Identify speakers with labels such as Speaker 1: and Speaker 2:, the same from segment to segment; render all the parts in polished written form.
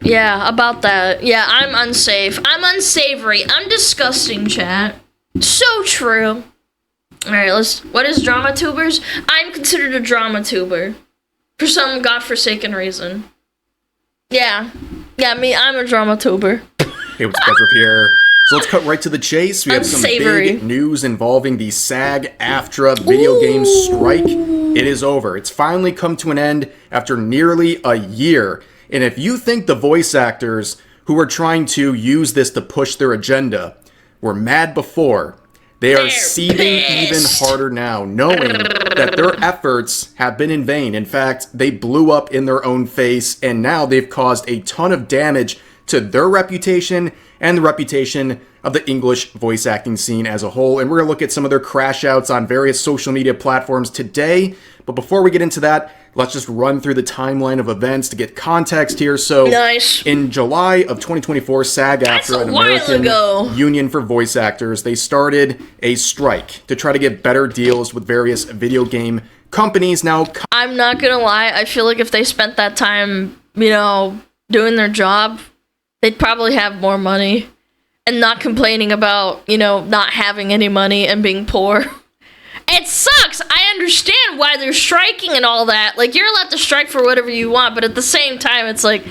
Speaker 1: Yeah, about that. Yeah, I'm unsafe. I'm unsavory. I'm disgusting, chat. So true. Alright, what is drama tubers? I'm considered a drama tuber. For some godforsaken reason. Yeah. Yeah, I'm a drama tuber.
Speaker 2: Hey, what's up, Pierre? So let's cut right to the chase. We have some big news involving the SAG-AFTRA video game strike. It is over. It's finally come to an end after nearly a year. And if you think the voice actors who are trying to use this to push their agenda were mad before, they are seething even harder now, knowing that their efforts have been in vain. In fact, they blew up in their own face, and now they've caused a ton of damage to their reputation and the reputation of the English voice acting scene as a whole. And we're going to look at some of their crash outs on various social media platforms today. But before we get into that, let's just run through the timeline of events to get context here. So, in July of 2024, SAG-AFTRA, an American union for voice actors, they started a strike to try to get better deals with various video game companies. Now,
Speaker 1: I'm not gonna lie, I feel like if they spent that time, doing their job, they'd probably have more money and not complaining about, not having any money and being poor. It sucks. I understand why they're striking and all that. Like, you're allowed to strike for whatever you want, but at the same time, it's like,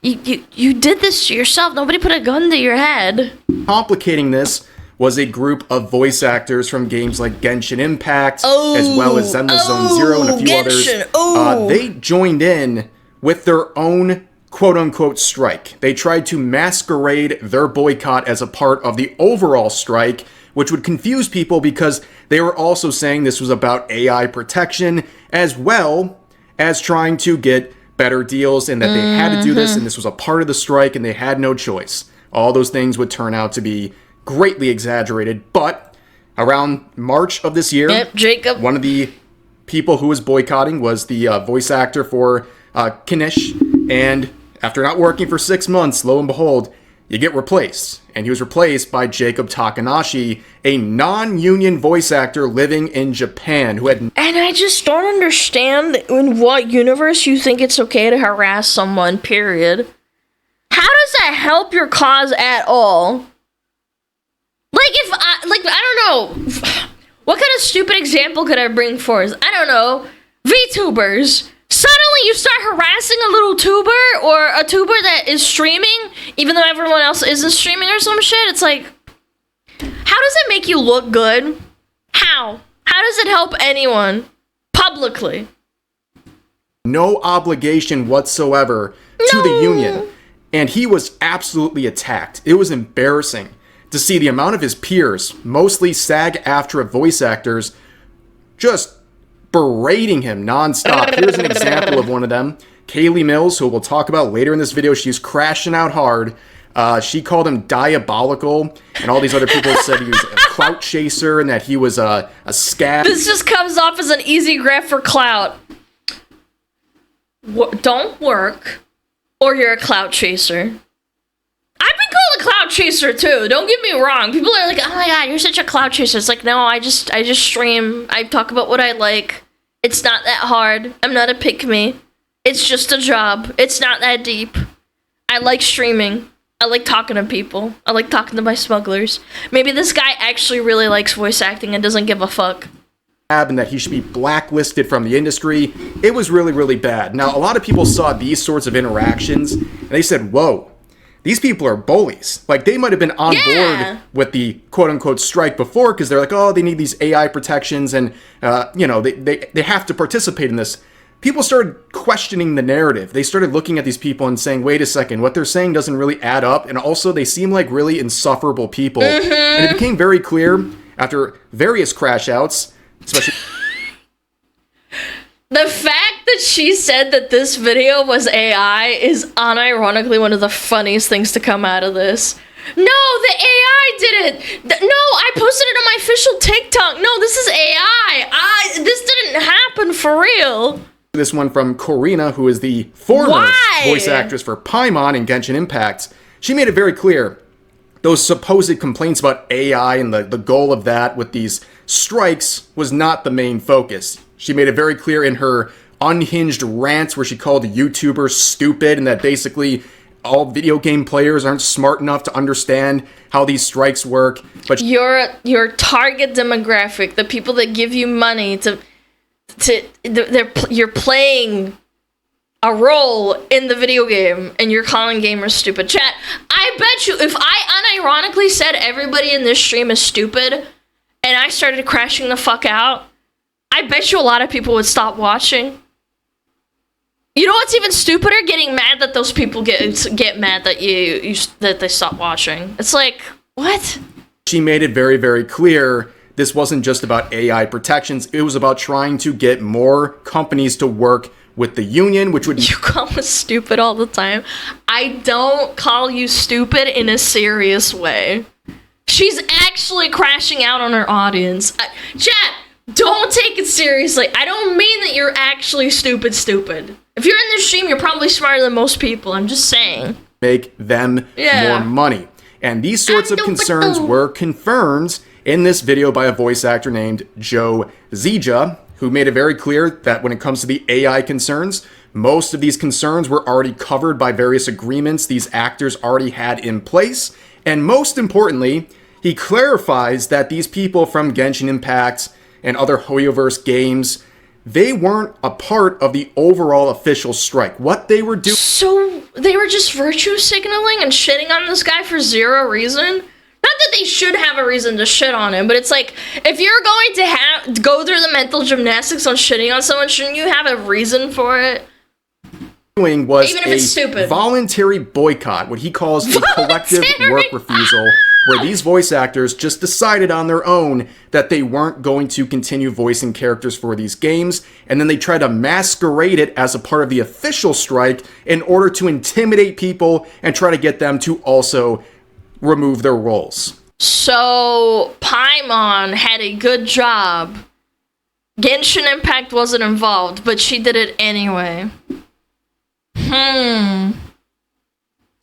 Speaker 1: you did this to yourself. Nobody put a gun to your head.
Speaker 2: Complicating this was a group of voice actors from games like Genshin Impact, as well as Zenless Zone Zero and a few others. They joined in with their own quote-unquote strike. They tried to masquerade their boycott as a part of the overall strike, which would confuse people because they were also saying this was about AI protection, as well as trying to get better deals, and that they had to do this, and this was a part of the strike, and they had no choice. All those things would turn out to be greatly exaggerated, but around March of this year,
Speaker 1: Jacob,
Speaker 2: one of the people who was boycotting was the voice actor for Kinish, and after not working for 6 months, lo and behold, you get replaced. And he was replaced by Jacob Takanashi, a non-union voice actor living in Japan who had...
Speaker 1: And I just don't understand in what universe you think it's okay to harass someone, period. How does that help your cause at all? I don't know. What kind of stupid example could I bring forth? I don't know. VTubers. Suddenly you start harassing a little tuber or a tuber that is streaming, even though everyone else isn't streaming or some shit. It's like, how does it make you look good? How? How does it help anyone? Publicly.
Speaker 2: No obligation whatsoever to the union. And he was absolutely attacked. It was embarrassing to see the amount of his peers, mostly SAG-AFTRA voice actors, just berating him nonstop. Here's an example of one of them. Kaylee Mills, who we'll talk about later in this video, she's crashing out hard. She called him diabolical, and all these other people said he was a clout chaser and that he was a scab.
Speaker 1: This just comes off as an easy grab for clout. Don't work, or you're a clout chaser. I've been called a clout chaser too. Don't get me wrong. People are like, "Oh my god, you're such a clout chaser." It's like, no, I just stream. I talk about what I like. It's not that hard. I'm not a pick-me. It's just a job. It's not that deep. I like streaming. I like talking to people. I like talking to my smugglers. Maybe this guy actually really likes voice acting and doesn't give a fuck.
Speaker 2: And that he should be blacklisted from the industry. It was really, really bad. Now, a lot of people saw these sorts of interactions, and they said, whoa, these people are bullies. Like, they might have been on board with the quote-unquote strike before because they're like, oh, they need these AI protections and, they have to participate in this. People started questioning the narrative. They started looking at these people and saying, wait a second, what they're saying doesn't really add up. And also, they seem like really insufferable people. And it became very clear after various crash outs, especially...
Speaker 1: The fact that she said that this video was AI is unironically one of the funniest things to come out of this. No, the AI did it! No, I posted it on my official TikTok! No, this is AI! This didn't happen for real!
Speaker 2: This one from Corina, who is the former voice actress for Paimon in Genshin Impact. She made it very clear. those supposed complaints about AI and the goal of that with these strikes was not the main focus. She made it very clear in her unhinged rants where she called YouTubers stupid and that basically all video game players aren't smart enough to understand how these strikes work. But
Speaker 1: your target demographic, the people that give you money you're playing a role in the video game and you're calling gamers stupid. Chat, I bet you if I unironically said everybody in this stream is stupid and I started crashing the fuck out, I bet you a lot of people would stop watching. You know what's even stupider? Getting mad that those people get mad that that they stop watching. It's like, what?
Speaker 2: She made it very, very clear this wasn't just about AI protections. It was about trying to get more companies to work with the union, which would...
Speaker 1: You call us stupid all the time. I don't call you stupid in a serious way. She's actually crashing out on her audience. Chat, don't take it seriously. I don't mean that you're actually stupid. If you're in this stream, you're probably smarter than most people. I'm just saying.
Speaker 2: Make them more money. And these sorts of concerns were confirmed in this video by a voice actor named Joe Zija, who made it very clear that when it comes to the AI concerns, most of these concerns were already covered by various agreements these actors already had in place. And most importantly, he clarifies that these people from Genshin Impact and other Hoyoverse games, they weren't a part of the overall official strike. What they were doing... So
Speaker 1: they were just virtue signaling and shitting on this guy for zero reason? Not that they should have a reason to shit on him, but it's like, if you're going to go through the mental gymnastics on shitting on someone, shouldn't you have a reason for it?
Speaker 2: Was
Speaker 1: even if it's stupid.
Speaker 2: Voluntary boycott, what he calls a collective work refusal, where these voice actors just decided on their own that they weren't going to continue voicing characters for these games, and then they try to masquerade it as a part of the official strike in order to intimidate people and try to get them to also remove their roles.
Speaker 1: So Paimon had a good job. Genshin Impact wasn't involved, but she did it anyway.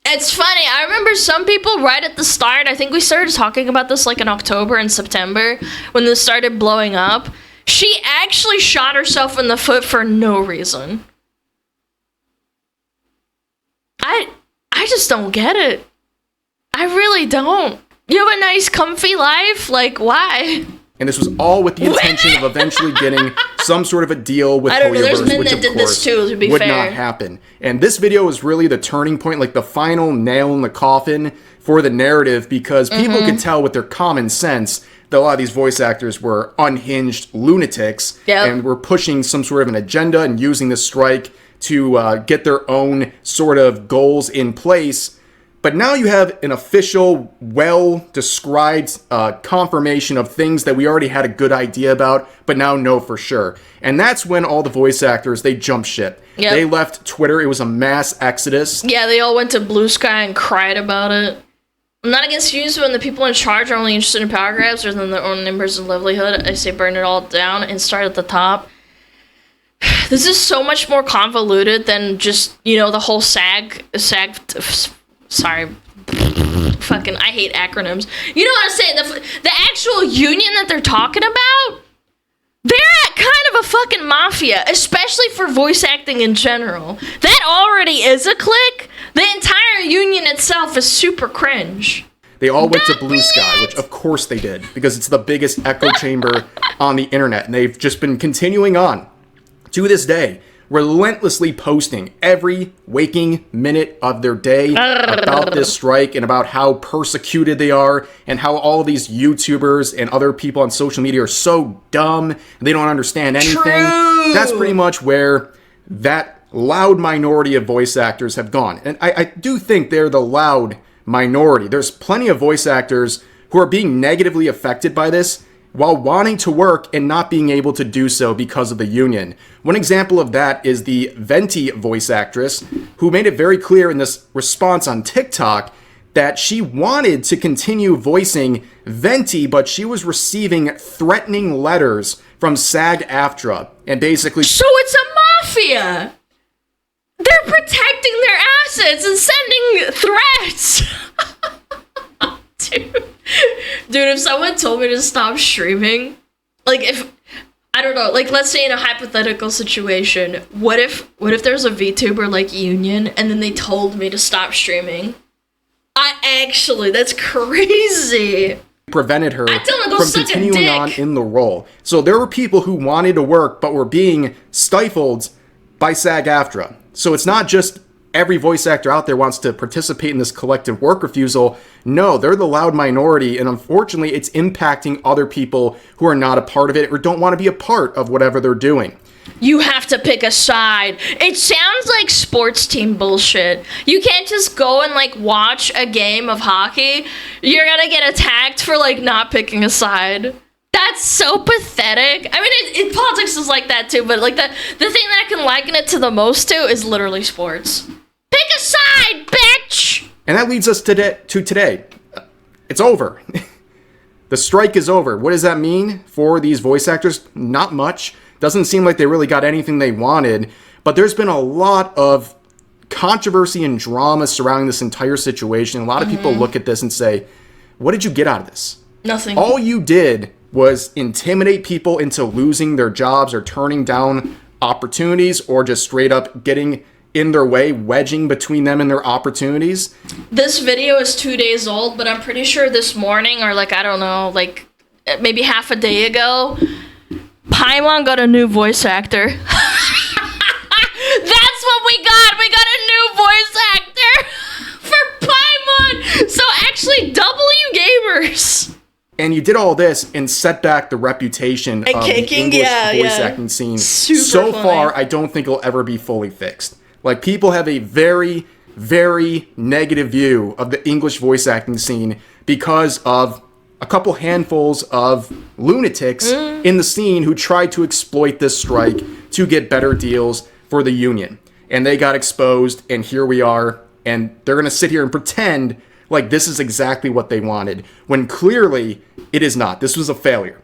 Speaker 1: It's funny, I remember some people right at the start, I think we started talking about this like in October and September, when this started blowing up, she actually shot herself in the foot for no reason. I just don't get it. I really don't. You have a nice comfy life, like why?
Speaker 2: And this was all with the intention of eventually getting some sort of a deal with Hoyoverse, which of course would not happen. And this video was really the turning point, like the final nail in the coffin for the narrative, because people could tell with their common sense that a lot of these voice actors were unhinged lunatics and were pushing some sort of an agenda and using this strike to get their own sort of goals in place. But now you have an official, well-described confirmation of things that we already had a good idea about, but now know for sure. And that's when all the voice actors, they jumped ship. Yep. They left Twitter. It was a mass exodus. Yeah,
Speaker 1: they all went to BlueSky and cried about it. I'm not against use when the people in charge are only interested in power grabs rather than their own numbers and livelihood. I say burn it all down and start at the top. This is so much more convoluted than just, you know, the whole sorry, fucking, I hate acronyms. You know what I'm saying? The actual union that they're talking about, they're kind of a fucking mafia, especially for voice acting in general. That already is a clique. The entire union itself is super cringe.
Speaker 2: They all went to BlueSky, which of course they did, because it's the biggest echo chamber on the internet, and they've just been continuing on to this day, relentlessly posting every waking minute of their day about this strike and about how persecuted they are and how all of these YouTubers and other people on social media are so dumb and they don't understand anything. True. That's pretty much where that loud minority of voice actors have gone. And I do think they're the loud minority. There's plenty of voice actors who are being negatively affected by this while wanting to work and not being able to do so because of the union. One example of that is the Venti voice actress, who made it very clear in this response on TikTok that she wanted to continue voicing Venti, but she was receiving threatening letters from SAG-AFTRA, and basically...
Speaker 1: So it's a mafia! They're protecting their assets and sending threats! Dude, if someone told me to stop streaming, like if I don't know, like let's say in a hypothetical situation, what if there's a VTuber like Union and then they told me to stop streaming? That's crazy.
Speaker 2: Prevented her from continuing on in the role. So there were people who wanted to work but were being stifled by SAG-AFTRA. So it's not just every voice actor out there wants to participate in this collective work refusal. No, they're the loud minority, and unfortunately it's impacting other people who are not a part of it or don't want to be a part of whatever they're doing.
Speaker 1: You have to pick a side. It sounds like sports team bullshit. You can't just go and like watch a game of hockey. You're gonna get attacked for like not picking a side. That's so pathetic. I mean, politics is like that too, but like the thing that I can liken it to the most to is literally sports. Pick a side, bitch!
Speaker 2: And that leads us to today. It's over. The strike is over. What does that mean for these voice actors? Not much. Doesn't seem like they really got anything they wanted, but there's been a lot of controversy and drama surrounding this entire situation. A lot of people look at this and say, what did you get out of this?
Speaker 1: Nothing.
Speaker 2: All you did was intimidate people into losing their jobs or turning down opportunities or just straight up getting in their way, wedging between them and their opportunities.
Speaker 1: This video is 2 days old, but I'm pretty sure this morning or like, I don't know, like maybe half a day ago, Paimon got a new voice actor. That's what we got. We got a new voice actor for Paimon. So actually, W gamers.
Speaker 2: And you did all this and set back the reputation of the English voice acting scene. So far, I don't think it'll ever be fully fixed. Like, people have a very, very negative view of the English voice acting scene because of a couple handfuls of lunatics in the scene who tried to exploit this strike to get better deals for the union. And they got exposed, and here we are, and they're going to sit here and pretend like this is exactly what they wanted, when clearly it is not. This was a failure.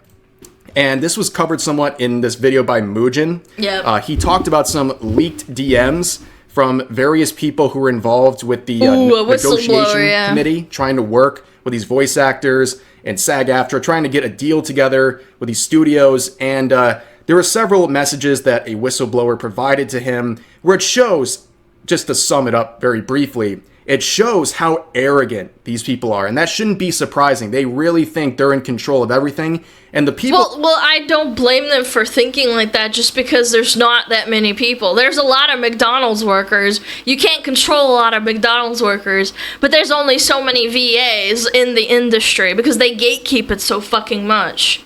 Speaker 2: And this was covered somewhat in this video by Mugen.
Speaker 1: Yep.
Speaker 2: He talked about some leaked DMs from various people who were involved with the negotiation committee, trying to work with these voice actors and SAG-AFTRA, trying to get a deal together with these studios. And there were several messages that a whistleblower provided to him where it shows, just to sum it up very briefly, it shows how arrogant these people are. And that shouldn't be surprising. They really think they're in control of everything. And the people...
Speaker 1: Well, I don't blame them for thinking like that just because there's not that many people. There's a lot of McDonald's workers. You can't control a lot of McDonald's workers. But there's only so many VAs in the industry because they gatekeep it so fucking much.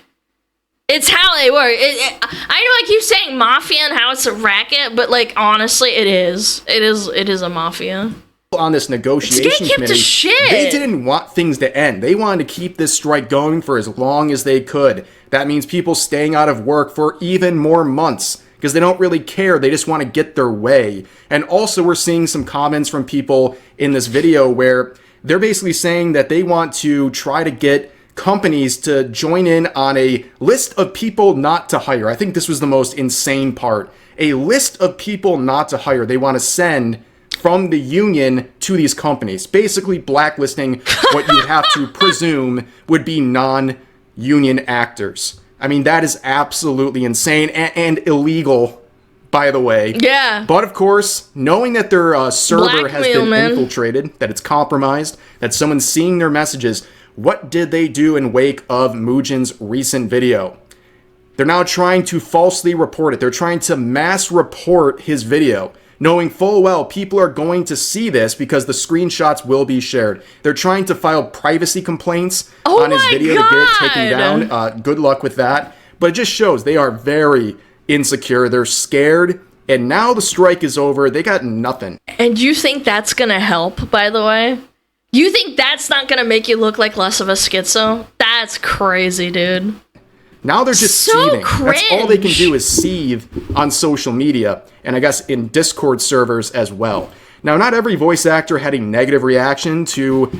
Speaker 1: It's how they work. I know I keep saying mafia and how it's a racket, but like honestly, it is. It is a mafia.
Speaker 2: On this negotiation committee, they didn't want things to end. They wanted to keep this strike going for as long as they could. That means people staying out of work for even more months because they don't really care. They just want to get their way. And also we're seeing some comments from people in this video where they're basically saying that they want to try to get companies to join in on a list of people not to hire. I think this was the most insane part. A list of people not to hire. They want to send from the union to these companies, basically blacklisting what you would have to presume would be non-union actors. I mean, that is absolutely insane and illegal, by the way.
Speaker 1: Yeah.
Speaker 2: But of course, knowing that their server has been infiltrated, that it's compromised, that someone's seeing their messages, what did they do in wake of Mugen's recent video? They're now trying to falsely report it. They're trying to mass report his video, knowing full well people are going to see this because the screenshots will be shared. They're trying to file privacy complaints on his video to get it taken down. Good luck with that. But it just shows they are very insecure. They're scared. And now the strike is over. They got nothing.
Speaker 1: And you think that's going to help, by the way? You think that's not going to make you look like less of a schizo? That's crazy, dude.
Speaker 2: Now they're just seething. That's all they can do is seethe on social media, and I guess in Discord servers as well. Now, not every voice actor had a negative reaction to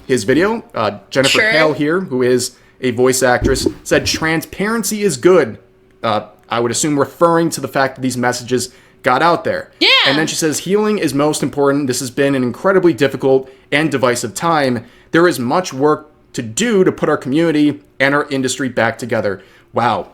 Speaker 2: his video. Jennifer Hale here, who is a voice actress, said transparency is good. I would assume referring to the fact that these messages got out there.
Speaker 1: Yeah.
Speaker 2: And then she says, healing is most important. This has been an incredibly difficult and divisive time. There is much work to do to put our community and our industry back together. Wow.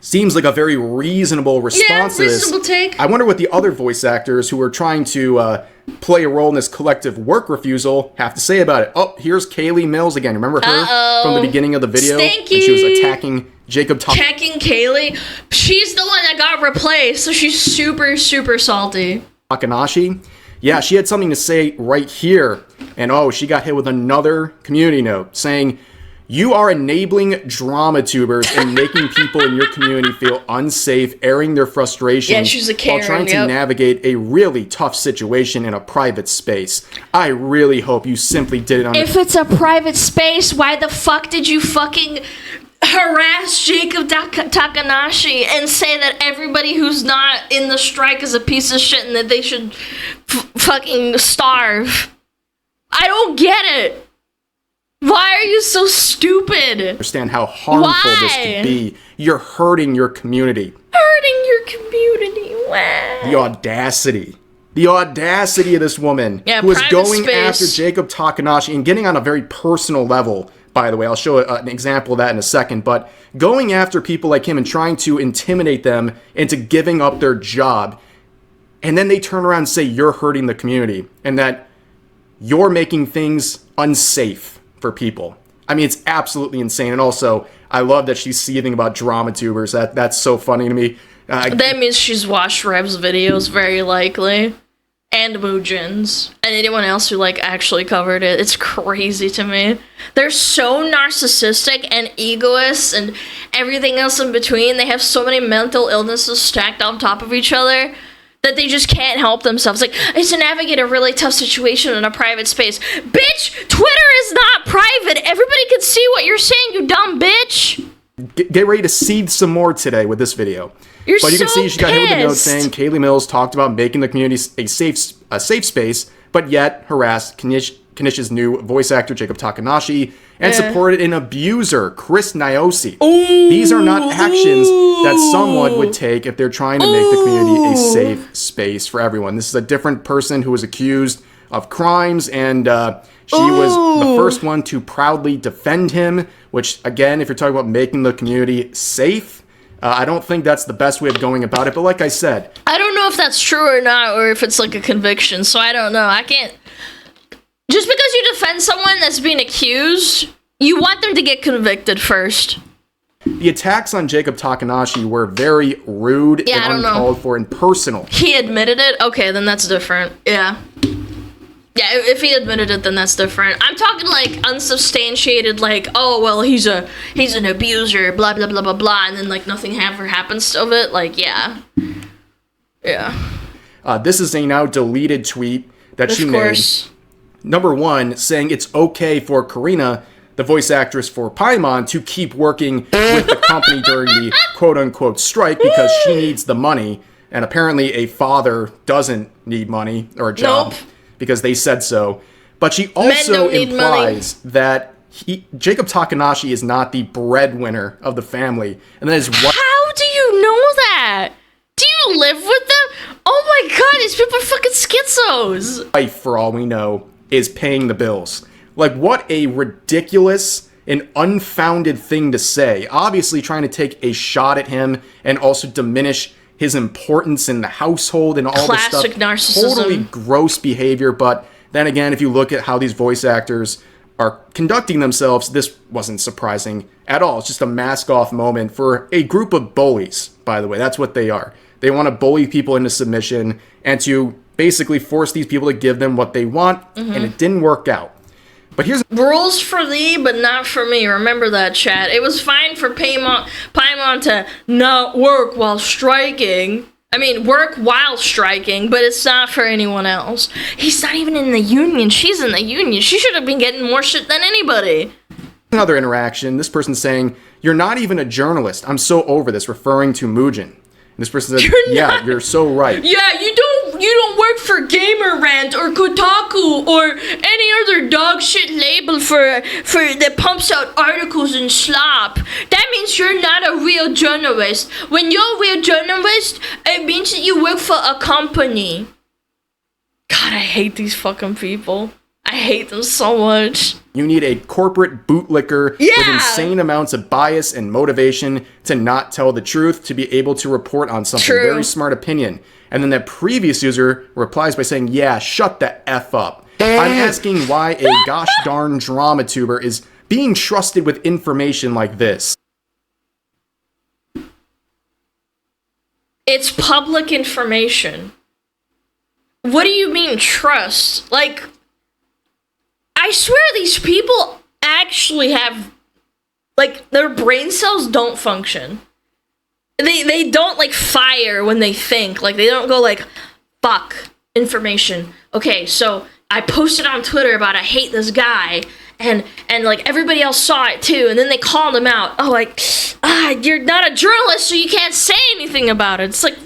Speaker 2: Seems like a very reasonable response to this.
Speaker 1: Reasonable take.
Speaker 2: I wonder what the other voice actors who are trying to play a role in this collective work refusal have to say about it. Oh, here's Kaylee Mills again. Remember her from the beginning of the video?
Speaker 1: Stinky.
Speaker 2: And she was attacking Jacob
Speaker 1: Attacking Kaylee. She's the one that got replaced, so she's super, super salty.
Speaker 2: Takanashi. Yeah, she had something to say right here. And oh, she got hit with another community note saying, "You are enabling drama tubers and making people in your community feel unsafe, airing their frustrations
Speaker 1: Yeah, she's a Karen,
Speaker 2: while trying to navigate a really tough situation in a private space. I really hope you simply did it on..."
Speaker 1: If it's a private space, why the fuck did you fucking harass Jacob Takanashi and say that everybody who's not in the strike is a piece of shit and that they should fucking starve? I don't get it. Why are you so stupid?
Speaker 2: Understand how harmful this could be. You're hurting your community.
Speaker 1: Hurting your community. Wow.
Speaker 2: The audacity. The audacity of this woman
Speaker 1: Yeah,
Speaker 2: who is
Speaker 1: private
Speaker 2: going
Speaker 1: space.
Speaker 2: after Jacob Takanashi and getting on a very personal level, by the way. I'll show an example of that in a second. But going after people like him and trying to intimidate them into giving up their job. And then they turn around and say you're hurting the community and that you're making things unsafe for people. I mean, it's absolutely insane. And also, I love that she's seething about drama tubers. That's so funny to me.
Speaker 1: That means she's watched Rev's videos, very likely. And Mujin's. And anyone else who, like, actually covered it. It's crazy to me. They're so narcissistic and egoists and everything else in between. They have so many mental illnesses stacked on top of each other that they just can't help themselves. Like, it's to navigate a really tough situation in a private space. Bitch, Twitter is not private. Everybody can see what you're saying, you dumb bitch.
Speaker 2: Get ready to seethe some more today with this video.
Speaker 1: You're
Speaker 2: But you can
Speaker 1: so
Speaker 2: see she got hit with a note
Speaker 1: pissed.
Speaker 2: saying Kaylee Mills talked about making the community a safe space, but yet harassed Kanish's new voice actor, Jacob Takanashi, and supported an abuser, Chris Nyosi. These are not actions that someone would take if they're trying to make the community a safe space for everyone. This is a different person who was accused of crimes, and she was the first one to proudly defend him, which, again, if you're talking about making the community safe, I don't think that's the best way of going about it, but like I said...
Speaker 1: I don't know if that's true or not, or if it's like a conviction, so I don't know. I can't... Just because you defend someone that's being accused, you want them to get convicted first.
Speaker 2: The attacks on Jacob Takanashi were very rude and uncalled for and personal.
Speaker 1: He admitted it? Okay, then that's different. Yeah. Yeah, if he admitted it, then that's different. I'm talking like unsubstantiated, like, oh, well, he's an abuser, blah, blah, blah, blah, blah, and then like nothing ever happens of it. Like, yeah. Yeah.
Speaker 2: This is a now deleted tweet that she made.
Speaker 1: Of course.
Speaker 2: Number one, saying it's okay for Corina, the voice actress for Paimon, to keep working with the company during the quote-unquote strike because she needs the money. And apparently a father doesn't need money or a job.
Speaker 1: Nope.
Speaker 2: Because they said so. But she also implies that Jacob Takanashi is not the breadwinner of the family. And that is what...
Speaker 1: How do you know that? Do you live with them? Oh my god, these people are fucking schizos.
Speaker 2: Wife, for all we know, is paying the bills. Like, what a ridiculous and unfounded thing to say. Obviously trying to take a shot at him and also diminish his importance in the household and all this stuff.
Speaker 1: Classic narcissism.
Speaker 2: Totally gross behavior, but then again, if you look at how these voice actors are conducting themselves, this wasn't surprising at all. It's just a mask-off moment for a group of bullies, by the way. That's what they are. They want to bully people into submission and to basically force these people to give them what they want, and it didn't work out. But here's...
Speaker 1: Rules for thee, but not for me. Remember that, chat. It was fine for Paimon to not work while striking. I mean, work while striking, but it's not for anyone else. He's not even in the union. She's in the union. She should have been getting more shit than anybody.
Speaker 2: Another interaction. This person saying, "You're not even a journalist. I'm so over this," referring to Mugen. And this person said, you're so right.
Speaker 1: Yeah, you don't work for Gamer Rant or Kotaku or any other dog shit label for that pumps out articles and slop. That means you're not a real journalist. When you're a real journalist, it means that you work for a company. God, I hate these fucking people. I hate them so much.
Speaker 2: You need a corporate bootlicker with insane amounts of bias and motivation to not tell the truth, to be able to report on something. Very smart opinion. And then that previous user replies by saying, yeah, shut the F up. I'm asking why a gosh darn drama tuber is being trusted with information like this.
Speaker 1: It's public information. What do you mean trust? Like, I swear these people actually have, like, their brain cells don't function. They don't, like, fire when they think. Like, they don't go, like, fuck, information. Okay, so I posted on Twitter about I hate this guy, and like, everybody else saw it, too, and then they called him out. Oh, like, you're not a journalist, so you can't say anything about it. It's like,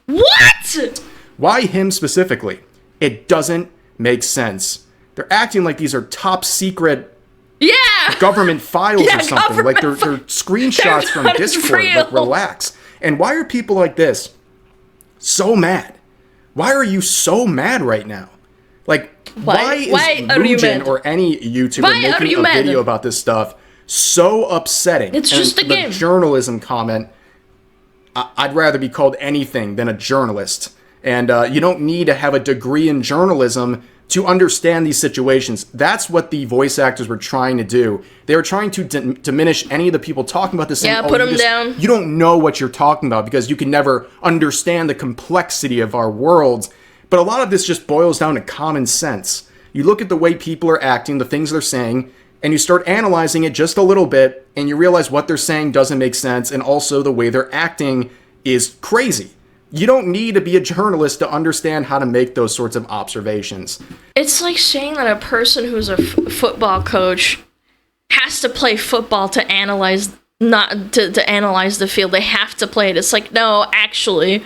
Speaker 1: what?
Speaker 2: Why him specifically? It doesn't make sense. They're acting like these are top secret government files or something. Like they're screenshots from Discord. Like, relax. And why are people like this so mad? Why are you so mad right now? Like, why is Mugen or any YouTuber making a video about this stuff so upsetting?
Speaker 1: It's just a game.
Speaker 2: The journalism comment, I'd rather be called anything than a journalist. And you don't need to have a degree in journalism to understand these situations. That's what the voice actors were trying to do. They were trying to diminish any of the people talking about this.
Speaker 1: Yeah, put them down.
Speaker 2: You don't know what you're talking about because you can never understand the complexity of our worlds. But a lot of this just boils down to common sense. You look at the way people are acting, the things they're saying, and you start analyzing it just a little bit, and you realize what they're saying doesn't make sense, and also the way they're acting is crazy. You don't need to be a journalist to understand how to make those sorts of observations.
Speaker 1: It's like saying that a person who's a football coach has to play football to analyze, not to analyze the field. They have to play it. It's like, no, actually,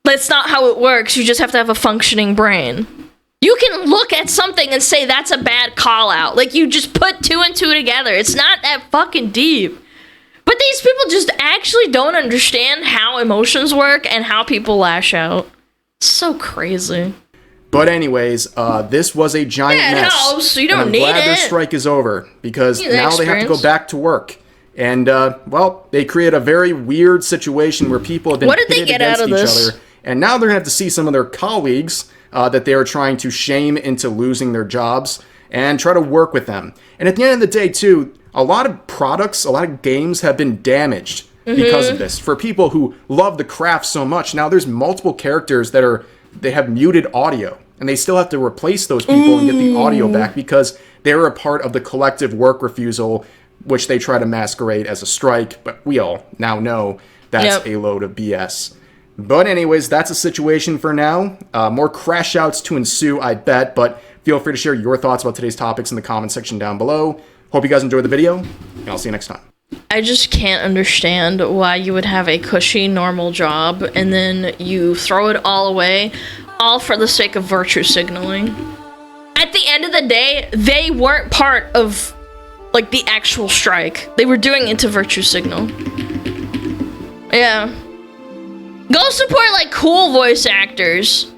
Speaker 1: that's not how it works. You just have to have a functioning brain. You can look at something and say that's a bad call out. Like, you just put two and two together. It's not that fucking deep. But these people just actually don't understand how emotions work and how people lash out. It's so crazy.
Speaker 2: But anyways, this was a giant mess.
Speaker 1: Helps. You don't
Speaker 2: and I'm glad their strike is over because now they have to go back to work. And, well, they create a very weird situation where people have been pitted against each other. And now they're going to have to see some of their colleagues that they are trying to shame into losing their jobs and try to work with them. And at the end of the day, too, a lot of products, a lot of games have been damaged because of this. For people who love the craft so much, now there's multiple characters that they have muted audio, and they still have to replace those people and get the audio back because they're a part of the collective work refusal, which they try to masquerade as a strike, but we all now know that's a load of BS. But anyways, that's a situation for now. More crash outs to ensue, I bet, but feel free to share your thoughts about today's topics in the comment section down below. Hope you guys enjoyed the video, and I'll see you next time.
Speaker 1: I just can't understand why you would have a cushy, normal job, and then you throw it all away, all for the sake of virtue signaling. At the end of the day, they weren't part of, like, the actual strike. They were doing it to virtue signal. Yeah. Go support, like, cool voice actors.